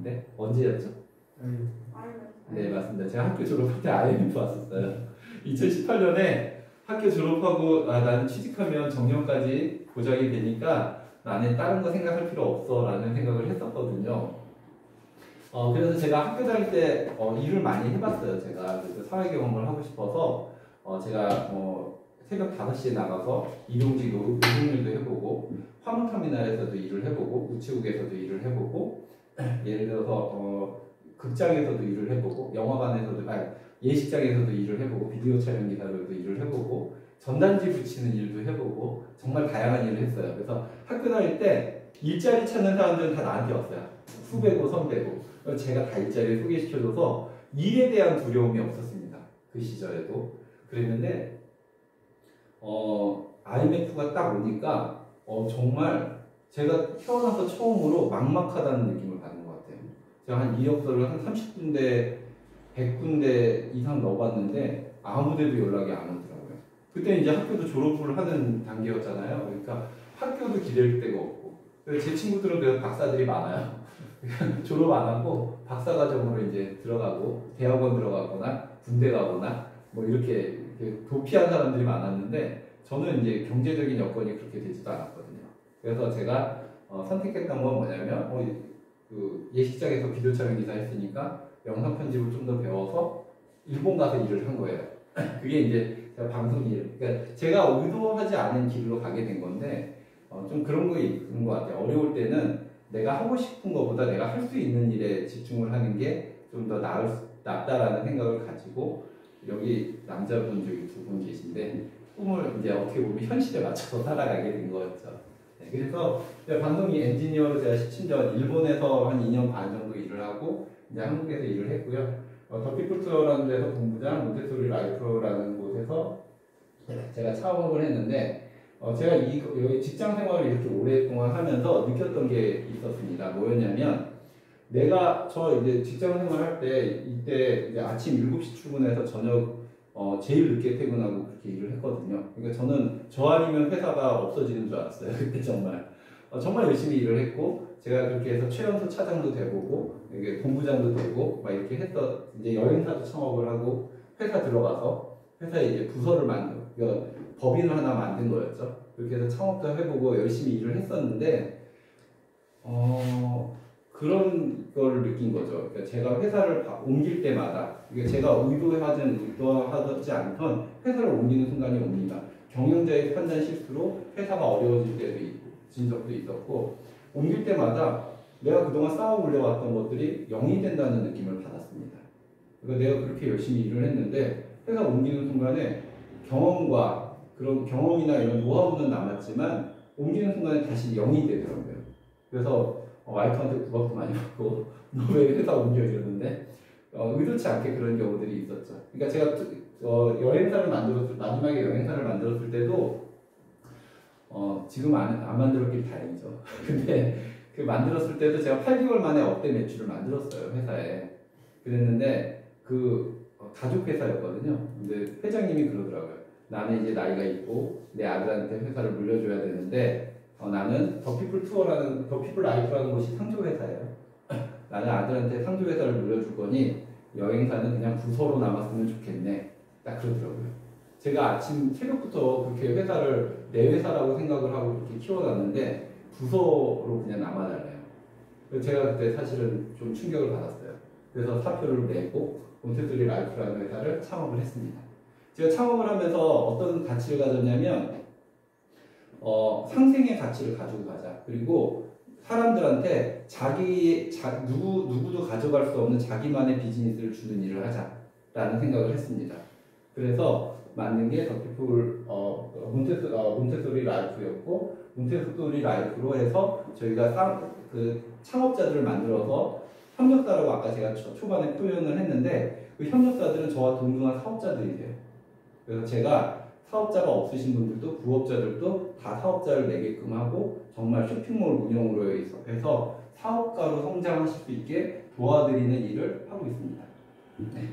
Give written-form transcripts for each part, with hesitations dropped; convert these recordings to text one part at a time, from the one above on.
같은데 언제였죠? 네, 맞습니다. 제가 학교 졸업할 때 IMF 왔었어요. 2018년에 학교 졸업하고 나는 취직하면 정년까지 보장이 되니까 나는 다른 거 생각할 필요 없어 라는 생각을 했었거든요. 그래서 제가 학교 다닐 때 일을 많이 해봤어요. 제가 그래서 사회 경험을 하고 싶어서 제가 새벽 5시에 나가서 일용직 노동일도 해보고 화물터미널에서도 일을 해보고 우체국에서도 일을 해보고 예를 들어서 극장에서도 일을 해보고 영화관에서도 예식장에서도 일을 해보고 비디오 촬영 기사로도 일을 해보고 전단지 붙이는 일도 해보고 정말 다양한 일을 했어요. 그래서 학교 다닐 때 일자리 찾는 사람들은 다 나한테 왔어요. 후배고 선배고. 제가 다 일자리를 소개시켜줘서 일에 대한 두려움이 없었습니다. 그 시절에도. 그랬는데 IMF가 딱 오니까 정말 제가 태어나서 처음으로 막막하다는 느낌을 받는 것 같아요. 제가 한 이력서를 한 30군데 100군데 이상 넣어봤는데 아무데도 연락이 안 오더라고요. 그때 이제 학교도 졸업을 하는 단계였잖아요. 그러니까 학교도 기댈 데가 없고 제 친구들은 그래서 박사들이 많아요. 졸업 안 하고 박사과정으로 이제 들어가고 대학원 들어가거나 군대 가거나 뭐 이렇게 도피한 사람들이 많았는데 저는 이제 경제적인 여건이 그렇게 되지도 않았거든요. 그래서 제가 선택했던 건 뭐냐면 그 예식장에서 비디오 촬영 기사 했으니까 영상 편집을 좀 더 배워서 일본 가서 일을 한 거예요. 그게 이제 제가 방송 일, 그러니까 제가 의도하지 않은 길로 가게 된 건데 좀 그런 거 있는 것 같아요. 어려울 때는 내가 하고 싶은 것보다 내가 할 수 있는 일에 집중을 하는 게 좀 더 낫다라는 생각을 가지고 여기 남자분 저기 2분 계신데 꿈을 이제 어떻게 보면 현실에 맞춰서 살아가게 된 거였죠. 네, 그래서 방송이 엔지니어로 제가 17년 일본에서 한 2년 반 정도 일을 하고 이제 한국에서 일을 했고요. 더피플투어라는 데서 본부장, 몬테소리 라이프라는 곳에서 제가 창업을 했는데 제가 여기 직장 생활을 이렇게 오랫동안 하면서 느꼈던 게 있었습니다. 뭐였냐면 내가 이제 직장 생활할 때 이때 이제 아침 7시 출근해서 저녁 제일 늦게 퇴근하고 그렇게 일을 했거든요. 그러니까 저는 저 아니면 회사가 없어지는 줄 알았어요. 그때 정말 열심히 일을 했고 제가 그렇게 해서 최연소 차장도 돼보고 이게 본부장도 되고 막 이렇게 해서 이제 여행사도 창업을 하고 회사 들어가서 회사에 이제 부서를 그러니까 법인을 하나 만든 거였죠. 그렇게 해서 창업도 해보고 열심히 일을 했었는데 그런 걸 느낀 거죠. 그러니까 제가 회사를 옮길 때마다 이게 제가 의도하지 않던 회사를 옮기는 순간이 옵니다. 경영자의 판단 실수로 회사가 어려워질 때도 있고 진 적도 있었고 옮길 때마다 내가 그동안 쌓아 올려왔던 것들이 0이 된다는 느낌을 받았습니다. 그러니까 내가 그렇게 열심히 일을 했는데 회사 옮기는 순간에 경험과 그런 경험이나 이런 노하우는 남았지만 옮기는 순간에 다시 0이 되더라고요. 그래서 와이프한테 구박도 많이 받고 너 왜 회사 옮겨 이러는데 의도치 않게 그런 경우들이 있었죠. 그러니까 제가 마지막에 여행사를 만들었을 때도 지금 안 만들었길 다행이죠. 근데 그 만들었을 때도 제가 8개월 만에 억대 매출을 만들었어요, 회사에. 그랬는데 가족 회사였거든요. 근데 회장님이 그러더라고요. 나는 이제 나이가 있고 내 아들한테 회사를 물려줘야 되는데 나는 더피플 라이프라는 곳이 상조회사예요. 나는 아들한테 상조회사를 물려줄 거니 여행사는 그냥 부서로 남았으면 좋겠네. 딱 그러더라고요. 제가 아침 새벽부터 그렇게 회사를 내 회사라고 생각을 하고 그렇게 키워놨는데 부서로 그냥 남아달래요. 그래서 제가 그때 사실은 좀 충격을 받았어요. 그래서 사표를 내고 몬테소리 라이프라는 회사를 창업을 했습니다. 제가 창업을 하면서 어떤 가치를 가졌냐면 상생의 가치를 가지고 가자. 그리고 사람들한테 누구도 가져갈 수 없는 자기만의 비즈니스를 주는 일을 하자라는 생각을 했습니다. 그래서 만든 게 더피플 몬테소리 라이프였고 몬테소리 라이프로 해서 저희가 창업자들을 만들어서 협력사라고 아까 제가 초반에 표현을 했는데 그 협력사들은 저와 동등한 사업자들이세요. 그래서 제가 사업자가 없으신 분들도 부업자들도 다 사업자를 내게끔 하고 정말 쇼핑몰 운영으로 해서 사업가로 성장하실 수 있게 도와드리는 일을 하고 있습니다. 네.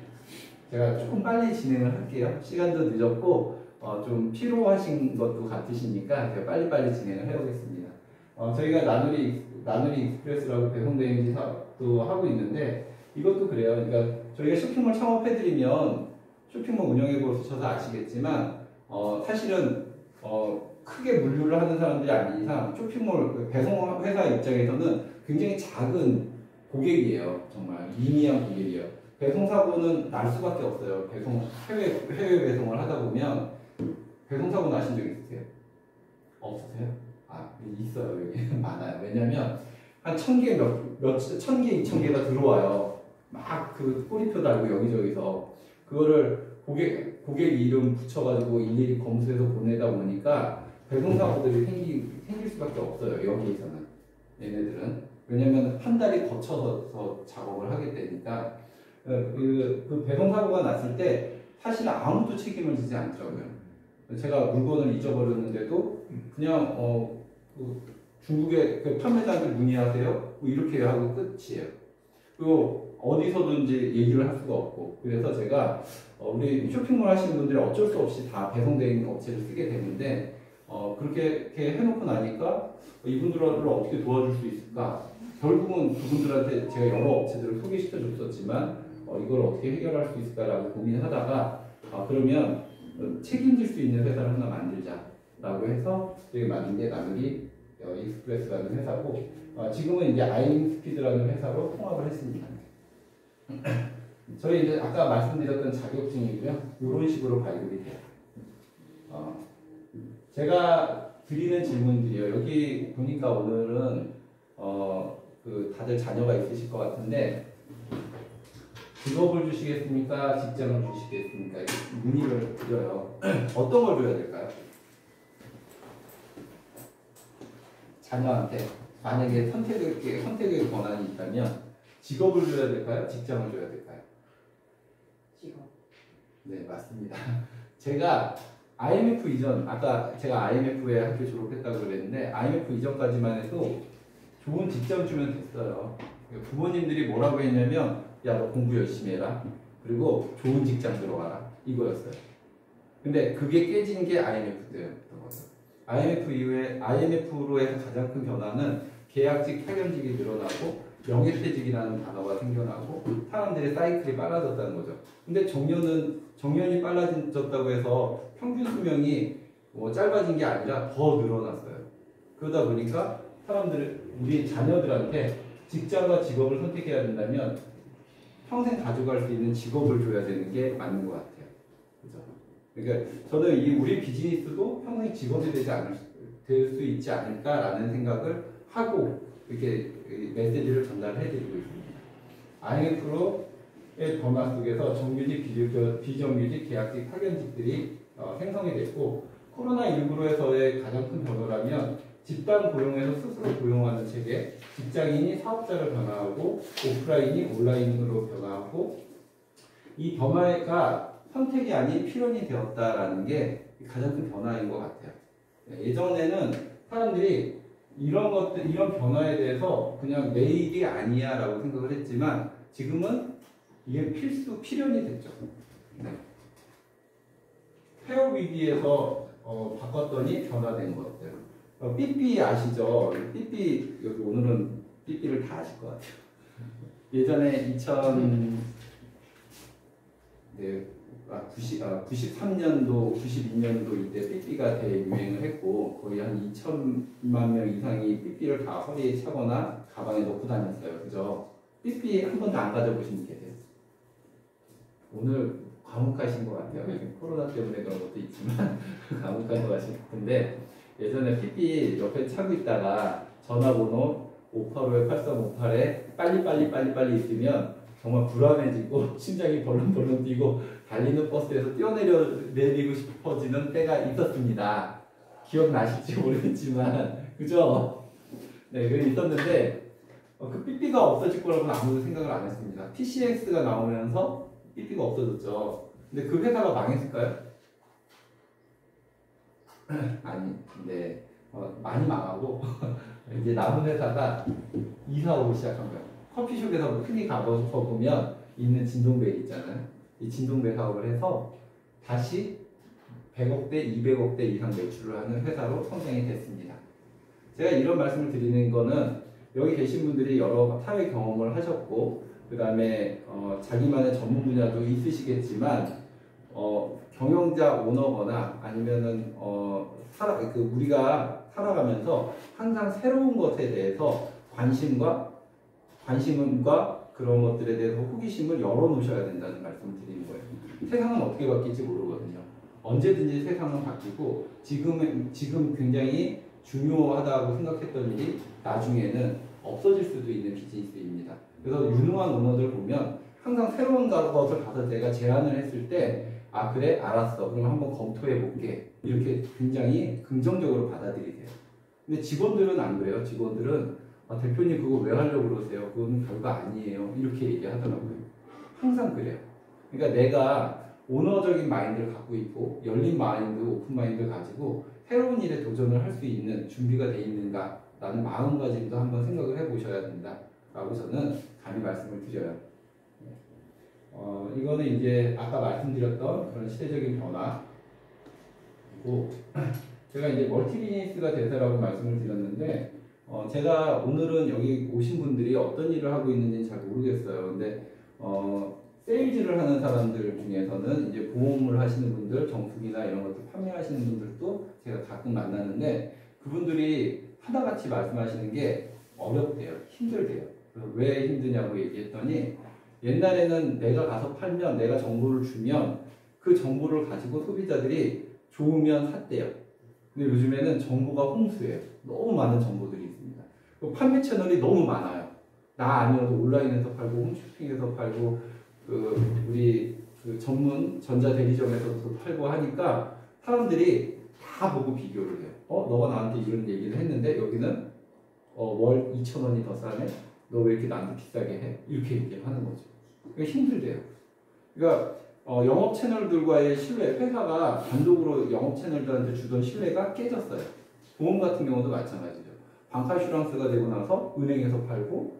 제가 조금 빨리 진행을 할게요. 시간도 늦었고 좀 피로하신 것도 같으시니까 제가 빨리빨리 진행을 해보겠습니다. 저희가 나누리 익스프레스라고 배송대행지 또 하고 있는데 이것도 그래요. 그러니까 저희가 쇼핑몰 창업해드리면 쇼핑몰 운영해 보셔서 아시겠지만 사실은 크게 물류를 하는 사람들이 아닌 이상 쇼핑몰 그 배송 회사 입장에서는 굉장히 작은 고객이에요. 정말 미미한 고객이에요. 배송 사고는 날 수밖에 없어요. 해외 배송을 하다 보면 배송 사고 나신 적 있으세요? 없으세요? 아, 있어요. 여기 많아요. 왜냐면 한 1000개, 1000개, 2000개가 들어와요. 막 그 꼬리표 달고 여기저기서 그거를 고객 이름 붙여가지고 일일이 검수해서 보내다 보니까 배송 사고들이 생길 수밖에 없어요. 여기에서는 얘네들은 왜냐면 한 달이 거쳐서 작업을 하게 되니까 그 배송 사고가 났을 때 사실 아무도 책임을 지지 않더라고요. 제가 물건을 잊어버렸는데도 그냥 그 중국의 그 판매자한테 문의하세요. 뭐 이렇게 하고 끝이에요. 그리고 어디서든지 얘기를 할 수가 없고 그래서 제가 우리 쇼핑몰 하시는 분들이 어쩔 수 없이 다 배송대행 업체를 쓰게 되는데 그렇게 이렇게 해놓고 나니까 이분들을 어떻게 도와줄 수 있을까? 결국은 그분들한테 제가 여러 업체들을 소개시켜 줬었지만 이걸 어떻게 해결할 수 있을까라고 고민하다가 그러면 책임질 수 있는 회사를 하나 만들자라고 해서 저희가 만든 게 나누리 익스프레스라는 회사고 지금은 이제 아임스피드라는 회사로 통합을 했습니다. 저희 이제 아까 말씀드렸던 자격증이고요. 이런 식으로 발급이 돼요. 제가 드리는 질문들이요. 여기 보니까 오늘은 그 다들 자녀가 있으실 것 같은데 직업을 주시겠습니까? 직장을 주시겠습니까? 문의를 드려요. 어떤 걸 줘야 될까요? 자녀한테 만약에 선택의 권한이 있다면 직업을 줘야 될까요? 직장을 줘야 될까요? 직업. 네, 맞습니다. 제가 IMF 이전, 아까 제가 IMF에 학교 졸업했다고 그랬는데 IMF 이전까지만 해도 좋은 직장 주면 됐어요. 부모님들이 뭐라고 했냐면 야, 너 공부 열심히 해라. 그리고 좋은 직장 들어가라. 이거였어요. 근데 그게 깨진 게 IMF 때였던 거죠. IMF 이후에 IMF로 해서 가장 큰 변화는 계약직, 파견직이 늘어나고 명예퇴직이라는 단어가 생겨나고 사람들의 사이클이 빨라졌다는 거죠. 근데 정년이 빨라졌다고 해서 평균 수명이 짧아진 게 아니라 더 늘어났어요. 그러다 보니까 우리 자녀들한테 직장과 직업을 선택해야 된다면 평생 가져갈 수 있는 직업을 줘야 되는 게 맞는 것 같아요. 그죠? 그러니까 저는 우리 비즈니스도 평생 직업이 될 수 있지 않을까라는 생각을 하고 이렇게 메시지를 전달해드리고 있습니다. IMF로의 변화 속에서 정규직, 비정규직, 계약직, 파견직들이 생성이 됐고 코로나19로에서의 가장 큰 변화라면 집단 고용에서 스스로 고용하는 체계, 직장인이 사업자로 변화하고 오프라인이 온라인으로 변화하고 이 변화가 선택이 아닌 필연이 되었다라는 게 가장 큰 변화인 것 같아요. 예전에는 사람들이 이런 변화에 대해서 그냥 내 일이 아니야 라고 생각을 했지만 지금은 이게 필연이 됐죠. 네. 폐업 위기에서 바꿨더니 변화된 것들. 삐삐 아시죠? 삐삐, 여기 오늘은 삐삐를 다 아실 것 같아요. 예전에 93년도, 92년도 이때 삐삐가 대유행을 했고 거의 한 2천만 명 이상이 삐삐를 다 허리에 차거나 가방에 넣고 다녔어요. 그죠? 삐삐 한 번도 안 가져보신 분 계세요? 오늘 과묵하신 것 같아요. 코로나 때문에 그런 것도 있지만 과묵한 것 같은데 예전에 삐삐 옆에 차고 있다가 전화번호 585에 8358에 빨리 있으면 정말 불안해지고 심장이 벌렁벌렁 뛰고 달리는 버스에서 뛰어내리고 싶어지는 때가 있었습니다. 기억나실지 모르겠지만 그죠? 네, 그게 있었는데 그 삐삐가 없어질 거라고는 아무도 생각을 안 했습니다. TCX가 나오면서 삐삐가 없어졌죠. 근데 그 회사가 망했을까요? 아니, 근데 많이 망하고 이제 남은 회사가 이사오기 시작한 거예요. 커피숍에서 흔히 가보면 있는 진동벨 있잖아요. 이 진동벨 사업을 해서 다시 100억대, 200억대 이상 매출을 하는 회사로 성장이 됐습니다. 제가 이런 말씀을 드리는 거는 여기 계신 분들이 여러 사회 경험을 하셨고 그 다음에 자기만의 전문 분야도 있으시겠지만 경영자 오너거나 아니면은 우리가 살아가면서 항상 새로운 것에 대해서 관심과 그런 것들에 대해서 호기심을 열어놓으셔야 된다는 말씀을 드리는 거예요. 세상은 어떻게 바뀔지 모르거든요. 언제든지 세상은 바뀌고 지금 굉장히 중요하다고 생각했던 일이 나중에는 없어질 수도 있는 비즈니스입니다. 그래서 유능한 오너들 보면 항상 새로운 것을 가서 내가 제안을 했을 때 아 그래? 알았어. 그럼 한번 검토해 볼게. 이렇게 굉장히 긍정적으로 받아들이세요. 근데 직원들은 안 그래요. 직원들은 대표님 그거 왜 하려고 그러세요? 그건 별거 아니에요. 이렇게 얘기하더라고요. 항상 그래요. 그러니까 내가 오너적인 마인드를 갖고 있고 열린 마인드, 오픈 마인드를 가지고 새로운 일에 도전을 할 수 있는 준비가 돼 있는가 라는 마음가짐도 한번 생각을 해보셔야 된다 라고 저는 감히 말씀을 드려요. 이거는 이제 아까 말씀드렸던 그런 시대적인 변화고 제가 이제 멀티 비즈니스가 대세라고 말씀을 드렸는데 제가 오늘은 여기 오신 분들이 어떤 일을 하고 있는지 잘 모르겠어요. 근데 세일즈를 하는 사람들 중에서는 이제 보험을 하시는 분들, 정수기나 이런 것들 판매하시는 분들도 제가 가끔 만나는데 그분들이 하나같이 말씀하시는 게 어렵대요. 힘들대요. 왜 힘드냐고 얘기했더니 옛날에는 내가 가서 팔면 내가 정보를 주면 그 정보를 가지고 소비자들이 좋으면 샀대요. 근데 요즘에는 정보가 홍수예요. 너무 많은 정보들이 있습니다. 판매 채널이 너무 많아요. 나 아니어도 온라인에서 팔고 홈쇼핑에서 팔고 우리 전문 전자대리점에서도 팔고 하니까 사람들이 다 보고 비교를 해요. 너가 나한테 이런 얘기를 했는데 여기는 월 2,000원이 더 싸네? 너 왜 이렇게 나한테 비싸게 해? 이렇게 얘기를 하는 거죠. 그러니까 힘들대요. 그러니까 영업 채널들과의 신뢰, 회사가 단독으로 영업 채널들한테 주던 신뢰가 깨졌어요. 보험 같은 경우도 마찬가지죠. 방카슈랑스가 되고 나서 은행에서 팔고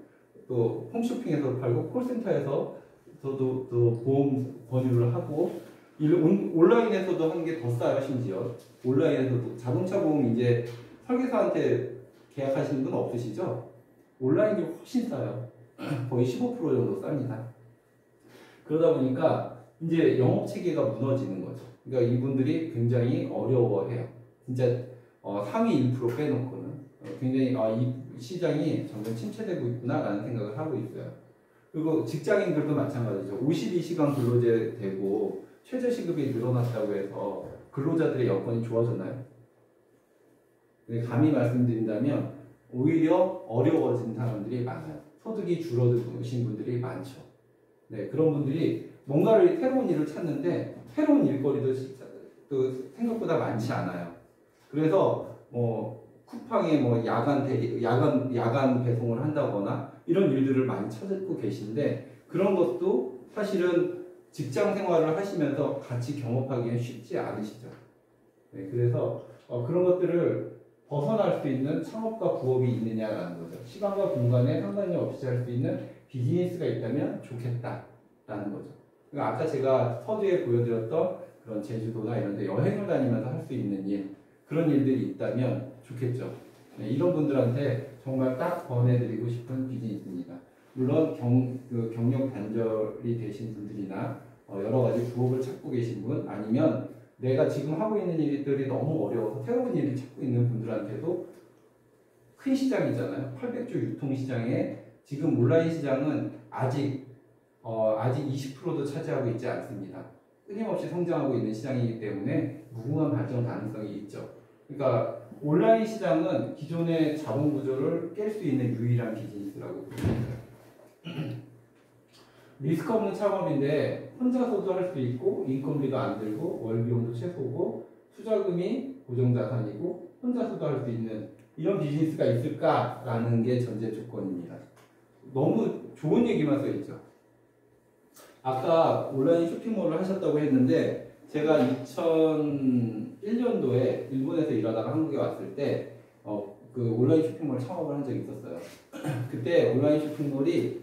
또 홈쇼핑에서 팔고 콜센터에서 또 보험 권유를 하고 온라인에서도 하는 게 더 싸요. 심지어 온라인에서도 자동차 보험 이제 설계사한테 계약하시는 분 없으시죠? 온라인이 훨씬 싸요. 거의 15% 정도 쌉니다. 그러다 보니까 이제 영업 체계가 무너지는 거죠. 그러니까 이분들이 굉장히 어려워해요. 진짜 상위 1% 빼놓고는 굉장히 이 시장이 점점 침체되고 있구나라는 생각을 하고 있어요. 그리고 직장인들도 마찬가지죠. 52시간 근로제 되고 최저시급이 늘어났다고 해서 근로자들의 여건이 좋아졌나요? 근데 감히 말씀드린다면 오히려 어려워진 사람들이 많아요. 소득이 줄어드신 분들이 많죠. 네, 그런 분들이 뭔가를 새로운 일을 찾는데 새로운 일거리도 또 생각보다 많지 않아요. 그래서 쿠팡에 야간 배송을 한다거나 이런 일들을 많이 찾고 계신데 그런 것도 사실은 직장 생활을 하시면서 같이 경험하기는 쉽지 않으시죠. 네, 그래서 그런 것들을 벗어날 수 있는 창업과 부업이 있느냐라는 거죠. 시간과 공간에 상관이 없이 할 수 있는 비즈니스가 있다면 좋겠다라는 거죠. 그러니까 아까 제가 서두에 보여드렸던 그런 제주도나 이런 데 여행을 다니면서 할 수 있는 일, 그런 일들이 있다면 좋겠죠. 네, 이런 분들한테 정말 딱 권해드리고 싶은 비즈니스입니다. 물론 경력 단절이 되신 분들이나 여러 가지 부업을 찾고 계신 분 아니면 내가 지금 하고 있는 일들이 너무 어려워서 새로운 일을 찾고 있는 분들한테도 큰 시장이잖아요. 800조 유통시장에 지금 온라인 시장은 아직 20%도 차지하고 있지 않습니다. 끊임없이 성장하고 있는 시장이기 때문에 무궁한 발전 가능성이 있죠. 그러니까 온라인 시장은 기존의 자본 구조를 깰 수 있는 유일한 비즈니스라고 봅니다. 리스크 없는 창업인데 혼자서도 할 수 있고 인건비도 안 들고 월비용도 최소고 투자금이 고정자산이고 혼자서도 할 수 있는 이런 비즈니스가 있을까라는 게 전제 조건입니다. 너무 좋은 얘기만 써있죠. 아까 온라인 쇼핑몰을 하셨다고 했는데 제가 2001년도에 일본에서 일하다가 한국에 왔을 때 그 온라인 쇼핑몰 창업을 한 적이 있었어요. 그때 온라인 쇼핑몰이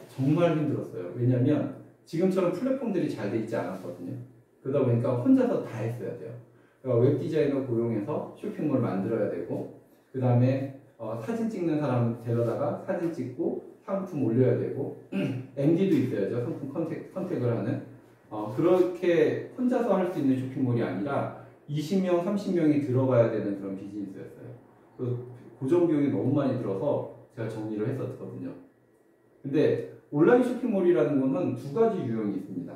정말 힘들었어요. 왜냐면 지금처럼 플랫폼들이 잘 돼 있지 않았거든요. 그러다 보니까 혼자서 다 했어야 돼요. 그러니까 웹 디자이너 고용해서 쇼핑몰 만들어야 되고 그 다음에 사진 찍는 사람 데려다가 사진 찍고 상품 올려야 되고 MD도 있어야죠. 상품 컨택을 하는 그렇게 혼자서 할 수 있는 쇼핑몰이 아니라 20명, 30명이 들어가야 되는 그런 비즈니스였어요. 그 고정 비용이 너무 많이 들어서 제가 정리를 했었거든요. 근데 온라인 쇼핑몰이라는 거는 두 가지 유형이 있습니다.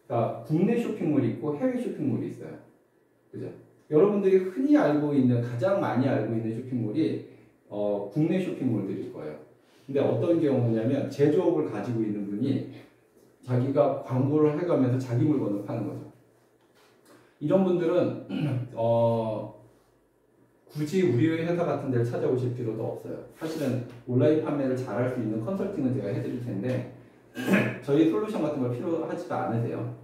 그러니까 국내 쇼핑몰이 있고 해외 쇼핑몰이 있어요. 그죠? 여러분들이 흔히 알고 있는, 가장 많이 알고 있는 쇼핑몰이 국내 쇼핑몰들일 거예요. 근데 어떤 경우냐면 제조업을 가지고 있는 분이 자기가 광고를 해가면서 자기 물건을 파는 거죠. 이런 분들은 굳이 우리 회사 같은 데를 찾아오실 필요도 없어요. 사실은 온라인 판매를 잘할 수 있는 컨설팅은 제가 해드릴 텐데 저희 솔루션 같은 걸 필요하지도 않으세요.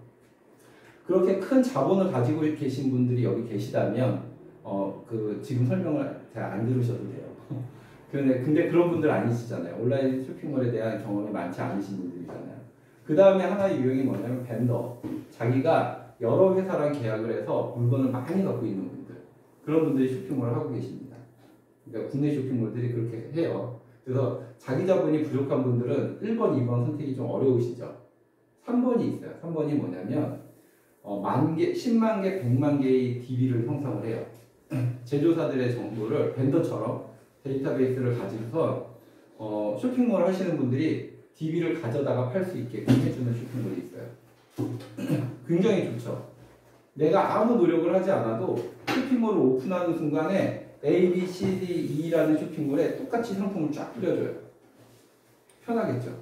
그렇게 큰 자본을 가지고 계신 분들이 여기 계시다면 지금 설명을 잘 안 들으셔도 돼요. 근데 그런 분들 아니시잖아요. 온라인 쇼핑몰에 대한 경험이 많지 않으신 분들이잖아요. 그 다음에 하나의 유형이 뭐냐면 벤더. 자기가 여러 회사랑 계약을 해서 물건을 많이 갖고 있는 분들. 그런 분들이 쇼핑몰을 하고 계십니다. 그러니까 국내 쇼핑몰들이 그렇게 해요. 그래서 자기 자본이 부족한 분들은 1번, 2번 선택이 좀 어려우시죠. 3번이 있어요. 3번이 뭐냐면 10만 개, 100만 개의 DB를 형성을 해요. 제조사들의 정보를 벤더처럼 데이터베이스를 가지고서 쇼핑몰 하시는 분들이 DB를 가져다가 팔 수 있게 해주는 쇼핑몰이 있어요. 굉장히 좋죠. 내가 아무 노력을 하지 않아도 쇼핑몰을 오픈하는 순간에 A, B, C, D, E라는 쇼핑몰에 똑같이 상품을 쫙 뿌려줘요. 편하겠죠.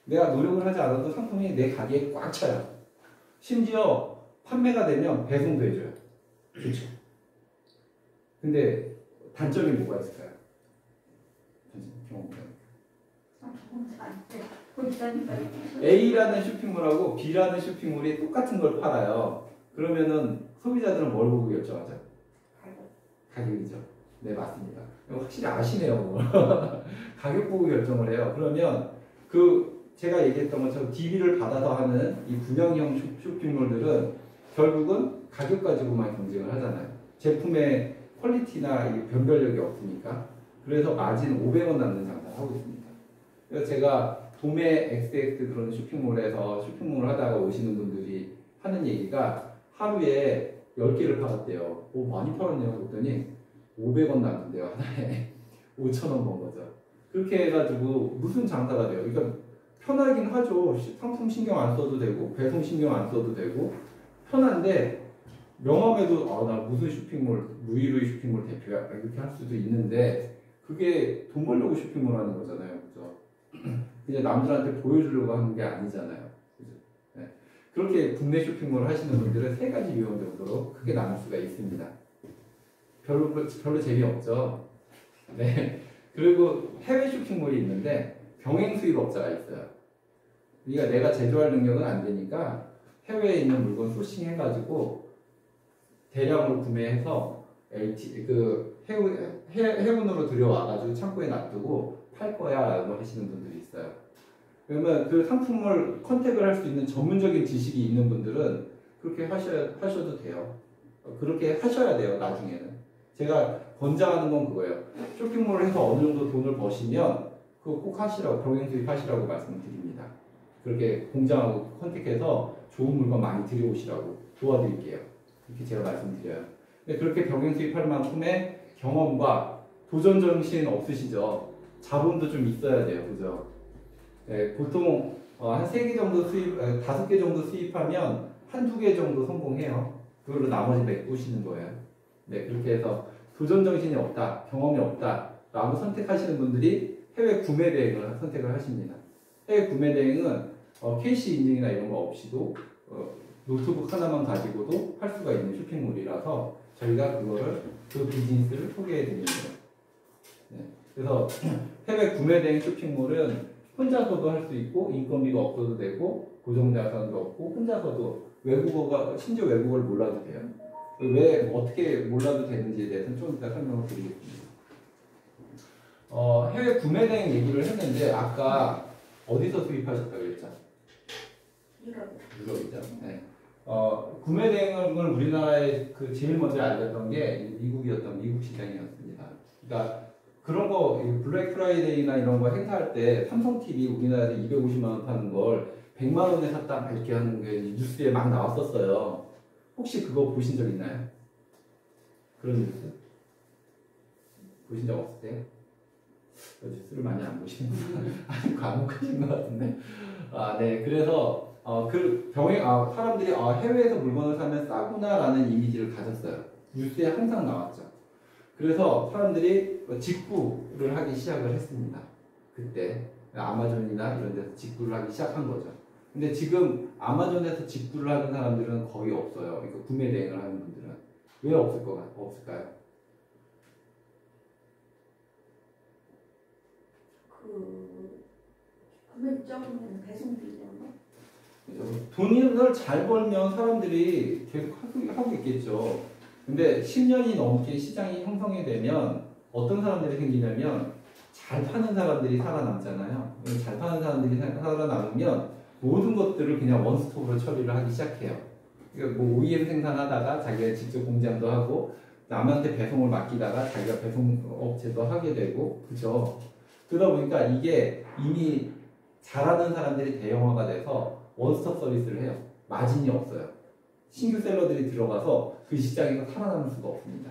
내가 노력을 하지 않아도 상품이 내 가게에 꽉 차요. 심지어 판매가 되면 배송도 해줘요. 그렇죠. 근데 단점이 뭐가 있을까요? A라는 쇼핑몰하고 B라는 쇼핑몰이 똑같은 걸 팔아요. 그러면은 소비자들은 뭘 보고 결정하죠? 가격이죠. 네, 맞습니다. 확실히 아시네요. 가격 보고 결정을 해요. 그러면 제가 얘기했던 것처럼 DB를 받아서 하는 이 분양형 쇼핑몰들은 결국은 가격 가지고만 경쟁을 하잖아요. 제품의 퀄리티나 이 변별력이 없으니까. 그래서 마진 500원 남는 장사를 하고 있습니다. 그래서 제가 도매 XX 그런 쇼핑몰에서 쇼핑몰을 하다가 오시는 분들이 하는 얘기가 하루에 10개를 팔았대요. 오, 많이 팔았네요. 그랬더니 500원 남는데요. 하나에 5,000원 번 거죠. 그렇게 해가지고 무슨 장사가 돼요? 그러니까 편하긴 하죠. 상품 신경 안 써도 되고 배송 신경 안 써도 되고 편한데 명함에도 나 무슨 쇼핑몰, 루이루이 쇼핑몰 대표야 이렇게 할 수도 있는데 그게 돈 벌려고 쇼핑몰 하는 거잖아요. 그죠? 그냥 남들한테 보여주려고 하는 게 아니잖아요. 그죠? 네. 그렇게 국내 쇼핑몰 하시는 분들은 세 가지 유형 정도로 크게 나눌 수가 있습니다. 별로 재미없죠. 네. 그리고 해외 쇼핑몰이 있는데 병행 수입업자가 있어요. 그러니까 내가 제조할 능력은 안 되니까 해외에 있는 물건 소싱 해가지고 대량으로 구매해서 해운으로 들여와가지고 창고에 놔두고 팔 거야 라고 하시는 분들이 있어요. 그러면 그 상품을 컨택을 할 수 있는 전문적인 지식이 있는 분들은 그렇게 하셔도 돼요. 그렇게 하셔야 돼요. 나중에는. 제가 권장하는 건 그거예요. 쇼핑몰을 해서 어느 정도 돈을 버시면 그거 꼭 하시라고, 병행 수입하시라고 말씀드립니다. 그렇게 공장하고 컨택해서 좋은 물건 많이 들여오시라고 도와드릴게요. 이렇게 제가 말씀드려요. 근데 그렇게 병행 수입할 만큼의 경험과 도전 정신 없으시죠? 자본도 좀 있어야 돼요. 그죠? 네, 보통 한 3개 정도 5개 정도 수입하면 한두 개 정도 성공해요. 그걸로 나머지 메꾸시는 거예요. 네, 그렇게 해서 도전 정신이 없다, 경험이 없다 라고 선택하시는 분들이 해외 구매 대행을 선택을 하십니다. 해외 구매 대행은 KC 인증이나 이런 거 없이도 노트북 하나만 가지고도 할 수가 있는 쇼핑몰이라서 저희가 그 비즈니스를 소개해 드리는 거예요. 네. 그래서 해외 구매 대행 쇼핑몰은 혼자서도 할 수 있고 인건비가 없어도 되고 고정자산도 없고 혼자서도 심지어 외국어를 몰라도 돼요. 왜 어떻게 몰라도 되는지에 대해서는 좀 이따 설명을 드리겠습니다. 해외 구매 대행 얘기를 했는데 아까 어디서 수입하셨다고 했죠? 유럽이죠. 네. 구매 대행을 우리나라에 제일 먼저 알렸던 게 미국 시장이었습니다. 그러니까 그런 거 블랙 프라이데이나 이런 거 행사할 때 삼성 TV 우리나라에서 250만 원 파는 걸 100만 원에 샀다 막 이렇게 하는 게 뉴스에 막 나왔었어요. 혹시 그거 보신 적 있나요? 그런 뉴스? 보신 적 없으세요? 뉴스를 많이 안 보시는구나. 아니, 과묵하신 것 같은데. 아, 네. 그래서, 사람들이, 해외에서 물건을 사면 싸구나라는 이미지를 가졌어요. 뉴스에 항상 나왔죠. 그래서 사람들이 직구를 하기 시작을 했습니다. 그때. 아마존이나 이런 데서 직구를 하기 시작한 거죠. 근데 지금 아마존에서 직구를 하는 사람들은 거의 없어요. 그러니까 구매 대행을 하는 분들은. 왜 없을까요? 금액적으로는 배송비 때문에? 돈을 잘 벌면 사람들이 계속 하고 있겠죠. 근데 10년이 넘게 시장이 형성이 되면 어떤 사람들이 생기냐면 잘 파는 사람들이 살아남잖아요. 잘 파는 사람들이 살아남으면 모든 것들을 그냥 원스톱으로 처리를 하기 시작해요. 그러니까 뭐 OEM 생산하다가 자기가 직접 공장도 하고 남한테 배송을 맡기다가 자기가 배송업체도 하게 되고, 그죠? 그러다 보니까 이게 이미 잘하는 사람들이 대형화가 돼서 원스톱 서비스를 해요. 마진이 없어요. 신규 셀러들이 들어가서 그 시장에서 살아남을 수가 없습니다.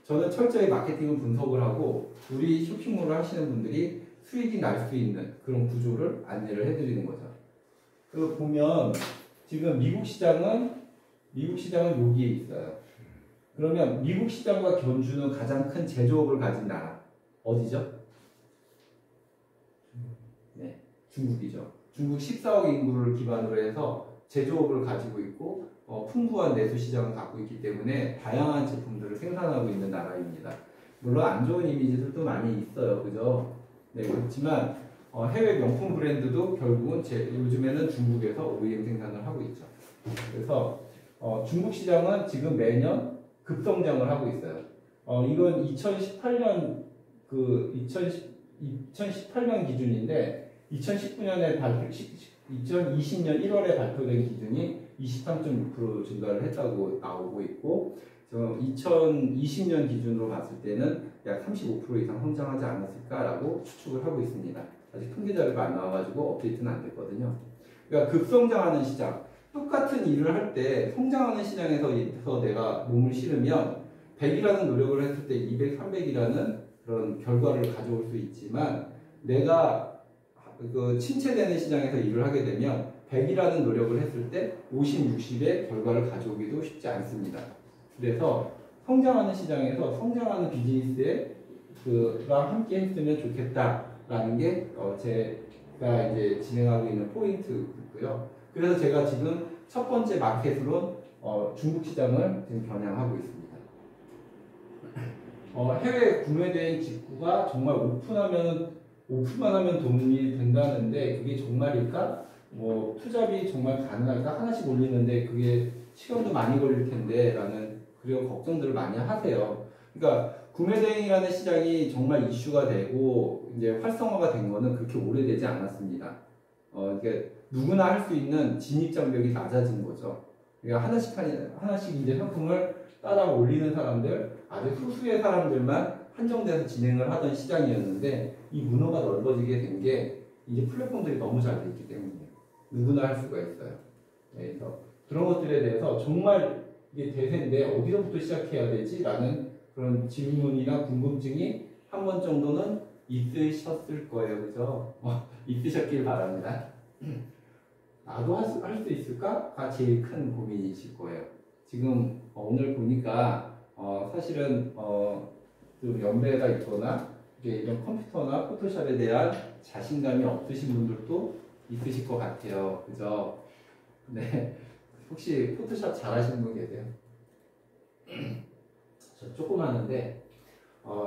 저는 철저히 마케팅을 분석을 하고 우리 쇼핑몰을 하시는 분들이 수익이 날 수 있는 그런 구조를 안내를 해드리는 거죠. 그 보면 지금 미국 시장은 여기에 있어요. 그러면 미국 시장과 견주는 가장 큰 제조업을 가진 나라 어디죠? 네, 중국이죠. 중국 14억 인구를 기반으로 해서 제조업을 가지고 있고 풍부한 내수 시장을 갖고 있기 때문에 다양한 제품들을 생산하고 있는 나라입니다. 물론 안 좋은 이미지들도 많이 있어요, 그죠? 네, 그렇지만 해외 명품 브랜드도 결국은 요즘에는 중국에서 OEM 생산을 하고 있죠. 그래서 중국 시장은 지금 매년 급성장을 하고 있어요. 이건 2018년 2018년 기준인데 2020년 1월에 발표된 기준이 23.6% 증가를 했다고 나오고 있고, 2020년 기준으로 봤을 때는 약 35% 이상 성장하지 않았을까라고 추측을 하고 있습니다. 아직 통계 자료가 안 나와가지고 업데이트는 안 됐거든요. 그러니까 급성장하는 시장, 똑같은 일을 할 때 성장하는 시장에서 내가 몸을 실으면 100이라는 노력을 했을 때 200, 300이라는 그런 결과를 가져올 수 있지만, 내가 침체되는 시장에서 일을 하게 되면 100이라는 노력을 했을 때 50, 60의 결과를 가져오기도 쉽지 않습니다. 그래서 성장하는 시장에서 성장하는 비즈니스에 랑 함께 했으면 좋겠다라는 게 제가 이제 진행하고 있는 포인트고요. 그래서 제가 지금 첫 번째 마켓으로 중국 시장을 지금 겨냥하고 있습니다. 해외 구매 대행 직구가 정말 오픈만 하면 돈이 된다는데 그게 정말일까? 뭐 투잡이 정말 가능할까? 하나씩 올리는데 그게 시간도 많이 걸릴 텐데 라는 그런 걱정들을 많이 하세요. 그러니까 구매 대행이라는 시장이 정말 이슈가 되고 이제 활성화가 된 거는 그렇게 오래되지 않았습니다. 그러니까 누구나 할 수 있는 진입 장벽이 낮아진 거죠. 그러니까 하나씩 이제 상품을 따라 올리는 사람들, 아주 소수의 사람들만 한정돼서 진행을 하던 시장이었는데 이 문화가 넓어지게 된 게 이제 플랫폼들이 너무 잘 돼 있기 때문이에요. 누구나 할 수가 있어요. 그래서 그런 것들에 대해서 정말 이게 대세인데 어디서부터 시작해야 되지? 라는 그런 질문이나 궁금증이 한 번 정도는 있으셨을 거예요. 그죠? 있으셨길 바랍니다. 나도 할 수 있을까?가 제일 큰 고민이실 거예요. 지금 오늘 보니까 사실은 좀 연배가 있거나 이런 컴퓨터나 포토샵에 대한 자신감이 없으신 분들도 있으실 것 같아요. 그죠? 네. 혹시 포토샵 잘하시는 분 계세요? 저 조금 하는데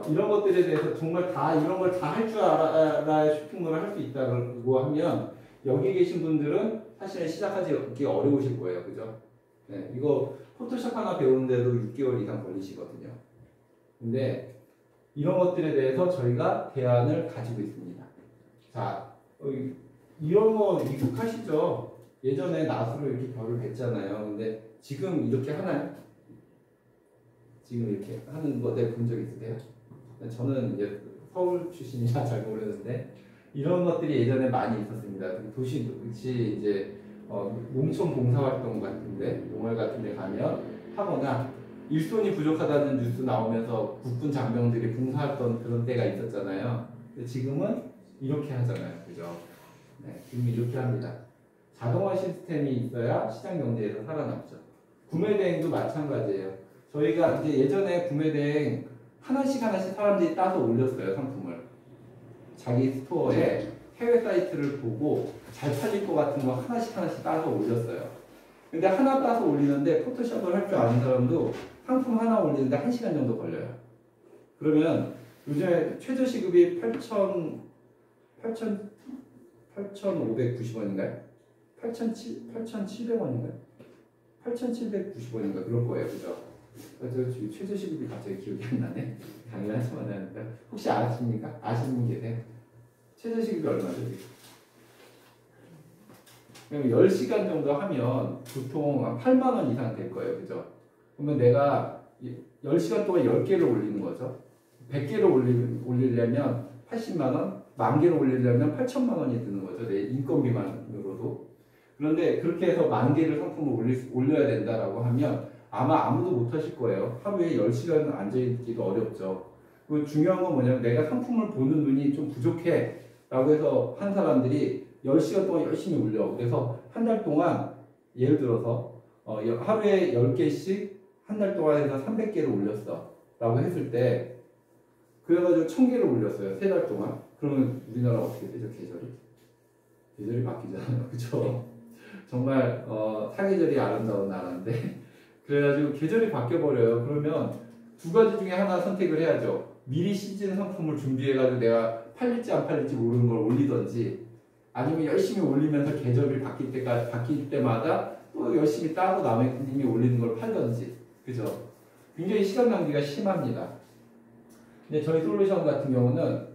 이런 것들에 대해서 정말 이런 걸 다 할 줄 알아야 쇼핑몰을 할 수 있다고 하면 여기 계신 분들은 사실은 시작하기 어려우실 거예요. 그죠? 네, 이거 포토샵 하나 배우는데도 6개월 이상 걸리시거든요. 근데 이런 것들에 대해서 저희가 대안을 가지고 있습니다. 자, 이런 거 익숙하시죠? 예전에 낫으로 이렇게 별을 뱉잖아요. 근데 지금 이렇게 하나요? 지금 이렇게 하는 거 본 적 있으세요? 저는 이제 서울 출신이라 잘 모르는데 이런 것들이 예전에 많이 있었습니다. 도시 이제 농촌 봉사활동 같은데 농활 같은데 가면 하거나 일손이 부족하다는 뉴스 나오면서 국군 장병들이 봉사했던 그런 때가 있었잖아요. 근데 지금은 이렇게 하잖아요, 그죠? 네, 지금 이렇게 합니다. 자동화 시스템이 있어야 시장 경제에서 살아남죠. 구매 대행도 마찬가지예요. 저희가 이제 예전에 구매 대행 하나씩 사람들이 따서 올렸어요, 상품을. 자기 스토어에 해외 사이트를 보고 잘 팔릴 것 같은 거 하나씩 따서 올렸어요. 근데 하나 따서 올리는데 포토샵을 할 줄 아는 사람도 상품 하나 올리는데 1시간 정도 걸려요. 그러면 요즘에 최저시급이 8,590원인가요? 8,700원인가요? 8,790원인가 그럴 거예요. 그죠? 최저시급이 갑자기 기억이 안 나네. 강의를 한참 하는데 혹시 아십니까? 아시는 분 계세요? 최저시급이 얼마죠? 그럼 10시간 정도 하면 보통 한 8만 원 이상 될 거예요. 그죠? 그러면 내가 10시간 동안 10개를 올리는 거죠. 100개를 올리려면 80만 원, 10,000개를 올리려면 8천만 원이 드는 거죠. 내 인건비만으로도. 그런데 그렇게 해서 10,000개를 상품을 올려야 된다라고 하면 아마 아무도 못 하실 거예요. 하루에 10시간 앉아있기도 어렵죠. 그리고 중요한 건 뭐냐면 내가 상품을 보는 눈이 좀 부족해 라고 해서 한 사람들이 10시간 동안 열심히 올려. 그래서 한 달 동안 예를 들어서 하루에 10개씩 한 달 동안 해서 300개를 올렸어 라고 했을 때 그래가지고 1,000개를 올렸어요. 3달 동안. 그러면 우리나라 어떻게 되죠? 계절이 바뀌잖아요. 그쵸? 정말 사계절이 아름다운 나라인데 그래가지고 계절이 바뀌어버려요. 그러면 두 가지 중에 하나 선택을 해야죠. 미리 시즌 상품을 준비해가지고 내가 팔릴지 안 팔릴지 모르는 걸 올리던지 아니면 열심히 올리면서 계절이 바뀔 때마다 또 열심히 따고 남의 올리는 걸 팔던지. 그죠? 굉장히 시간 낭비가 심합니다. 근데 저희 솔루션 같은 경우는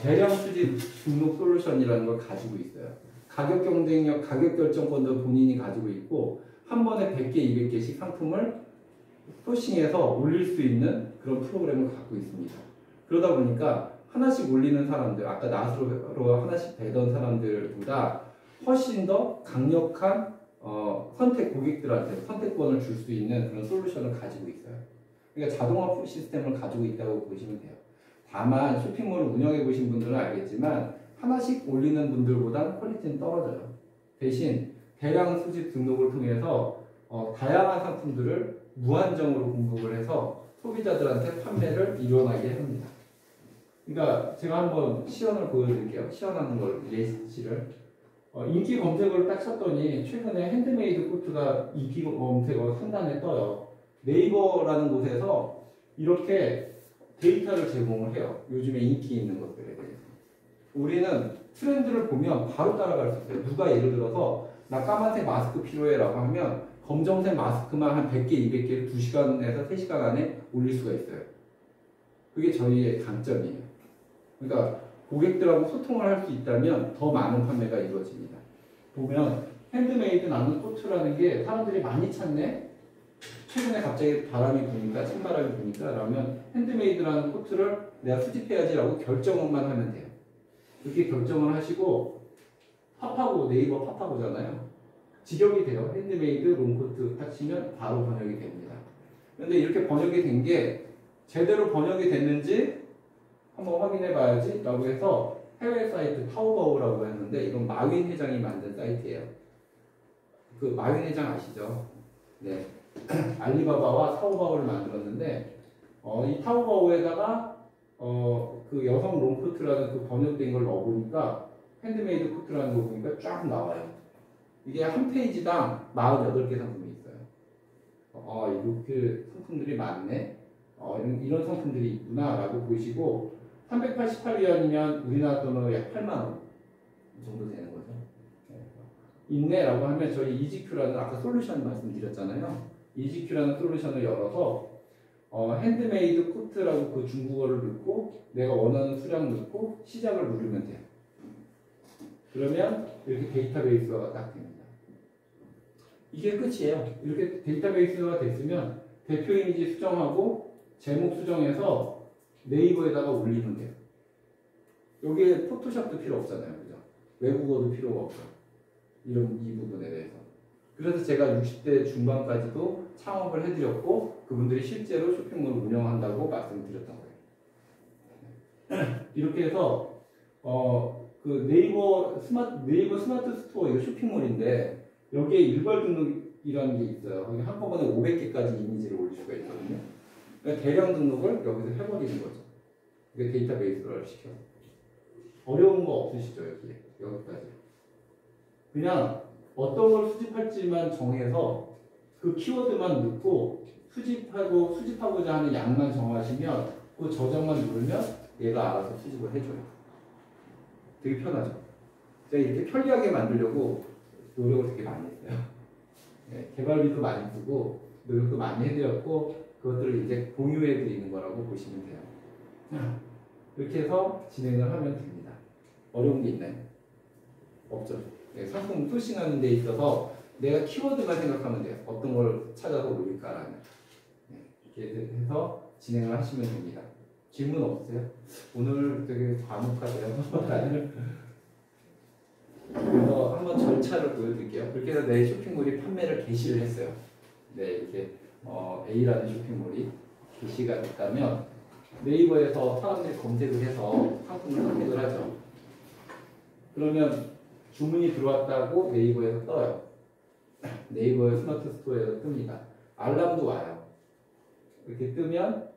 대량 수집 등록 솔루션이라는 걸 가지고 있어요. 가격 경쟁력, 가격 결정권도 본인이 가지고 있고 한 번에 100개, 200개씩 상품을 소싱해서 올릴 수 있는 그런 프로그램을 갖고 있습니다. 그러다 보니까 하나씩 올리는 사람들, 아까 나스로 하나씩 배던 사람들보다 훨씬 더 강력한 고객들한테 선택권을 줄 수 있는 그런 솔루션을 가지고 있어요. 그러니까 자동화 시스템을 가지고 있다고 보시면 돼요. 다만 쇼핑몰을 운영해 보신 분들은 알겠지만 하나씩 올리는 분들보다 퀄리티는 떨어져요. 대신 대량 수집 등록을 통해서 다양한 상품들을 무한정으로 공급을 해서 소비자들한테 판매를 일어나게 합니다. 그러니까 제가 한번 시연을 보여드릴게요. 시연하는 걸 예시를. 인기 검색어를 딱 쳤더니 최근에 핸드메이드 코트가 인기 검색어 상단에 떠요. 네이버라는 곳에서 이렇게 데이터를 제공을 해요. 요즘에 인기 있는 것들에 대해서. 우리는 트렌드를 보면 바로 따라갈 수 있어요. 누가 예를 들어서 나 까만색 마스크 필요해 라고 하면 검정색 마스크만 한 100개, 200개를 2시간에서 3시간 안에 올릴 수가 있어요. 그게 저희의 강점이에요. 그러니까 고객들하고 소통을 할 수 있다면 더 많은 판매가 이루어집니다. 보면 핸드메이드 나는 코트라는 게 사람들이 많이 찾네? 최근에 갑자기 바람이 부니까, 찬바람이 부니까 라면 핸드메이드라는 코트를 내가 수집해야지 라고 결정만 하면 돼요. 그렇게 결정을 하시고 네이버 팝하고잖아요. 직역이 돼요. 핸드메이드 롱코트 딱 치면 바로 번역이 됩니다. 그런데 이렇게 번역이 된 게 제대로 번역이 됐는지 한번 확인해 봐야지 라고 해서 해외 사이트 타오바오라고 했는데 이건 마윈 회장이 만든 사이트예요. 그 마윈 회장 아시죠? 네. 알리바바와 타오바오를 만들었는데 이 타오바오에다가 그 여성 롱코트라는 그 번역된 걸 넣어보니까 핸드메이드 코트라는 거 보니까 쫙 나와요. 이게 한 페이지당 48개 상품이 있어요. 이렇게 상품들이 많네. 이런 상품들이 있구나 라고 보시고 388위안이면 우리나라 돈으로 약 8만 원 정도 되는 거죠. 있네 라고 하면 저희 EGQ라는 아까 솔루션 말씀드렸잖아요. EGQ라는 솔루션을 열어서 핸드메이드 코트라고 그 중국어를 넣고 내가 원하는 수량 넣고 시작을 누르면 돼요. 그러면 이렇게 데이터베이스가 딱 됩니다. 이게 끝이에요. 이렇게 데이터베이스가 됐으면 대표 이미지 수정하고 제목 수정해서 네이버에다가 올리면 돼요. 여기에 포토샵도 필요 없잖아요. 그죠? 외국어도 필요가 없죠. 이 부분에 대해서. 그래서 제가 60대 중반까지도 창업을 해드렸고 그분들이 실제로 쇼핑몰을 운영한다고 말씀드렸던 거예요. 이렇게 해서 그 네이버 스마트 스토어 이거 쇼핑몰인데 여기에 일괄 등록이라는 게 있어요. 여기 한꺼번에 500개까지 이미지를 올릴 수가 있거든요. 그러니까 대량 등록을 여기서 해버리는 거죠. 이게 데이터베이스를 시켜서. 어려운 거 없으시죠 여기까지. 그냥 어떤 걸 수집할지만 정해서 그 키워드만 넣고 수집하고자 하는 양만 정하시면 그 저장만 누르면 얘가 알아서 수집을 해줘요. 되게 편하죠. 제가 이렇게 편리하게 만들려고 노력을 되게 많이 했어요. 네, 개발비도 많이 쓰고 노력도 많이 해드렸고 그것들을 이제 공유해드리는 거라고 보시면 돼요. 이렇게 해서 진행을 하면 됩니다. 어려운 게 있나요? 없죠. 네, 상품 소싱하는 데 있어서 내가 키워드만 생각하면 돼요. 어떤 걸 찾아서 올릴까라는. 네, 이렇게 해서 진행을 하시면 됩니다. 질문 없으세요? 오늘 되게 과묵하세요. 그래서 한번 절차를 보여드릴게요. 그렇게 해서 내 쇼핑몰이 판매를 개시를 했어요. 네, 이렇게 A라는 쇼핑몰이 게시가 됐다면 네이버에서 사람들이 검색을 해서 상품을 선택을 하죠. 그러면 주문이 들어왔다고 네이버에서 떠요. 네이버의 스마트 스토어에서 뜹니다. 알람도 와요. 이렇게 뜨면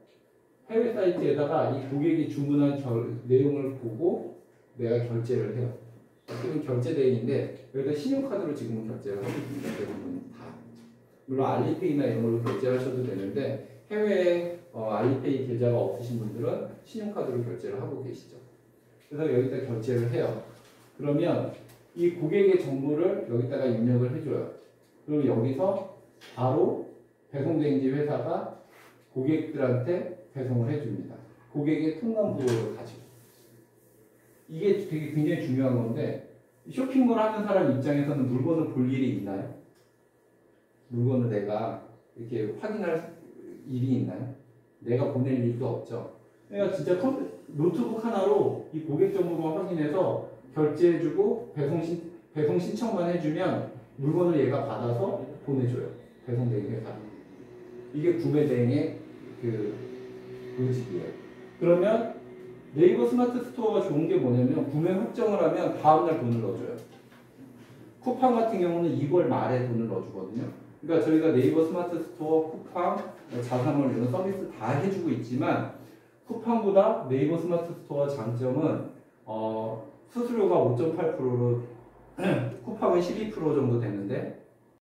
해외 사이트에다가 이 고객이 주문한 내용을 보고 내가 결제를 해요. 지금 결제 대행인데 여기다 신용카드로 지금은 결제를 하고 있습니다. 대부분 다. 물론 알리페이나 이런 걸로 결제하셔도 되는데 해외에 알리페이 계좌가 없으신 분들은 신용카드로 결제를 하고 계시죠. 그래서 여기다 결제를 해요. 그러면 이 고객의 정보를 여기다가 입력을 해줘요. 그럼 여기서 바로 배송대행지 회사가 고객들한테 배송을 해줍니다. 고객의 통관부호를 가지고. 이게 되게 굉장히 중요한 건데 쇼핑몰 하는 사람 입장에서는 물건을 볼 일이 있나요? 물건을 내가 이렇게 확인할 일이 있나요? 내가 보낼 일도 없죠. 그러니까 진짜 노트북 하나로 이 고객 정보만 확인해서 결제해주고 배송 신청만 해주면 물건을 얘가 받아서 보내줘요. 배송대행 회사. 이게 구매 대행의 그 로직이에요. 그러면 네이버 스마트 스토어가 좋은 게 뭐냐면 구매 확정을 하면 다음날 돈을 넣어줘요. 쿠팡 같은 경우는 2월 말에 돈을 넣어주거든요. 그러니까 저희가 네이버 스마트 스토어, 쿠팡, 자산월 이런 서비스 다 해주고 있지만 쿠팡보다 네이버 스마트 스토어 장점은 수수료가 5.8%로 쿠팡은 12% 정도 되는데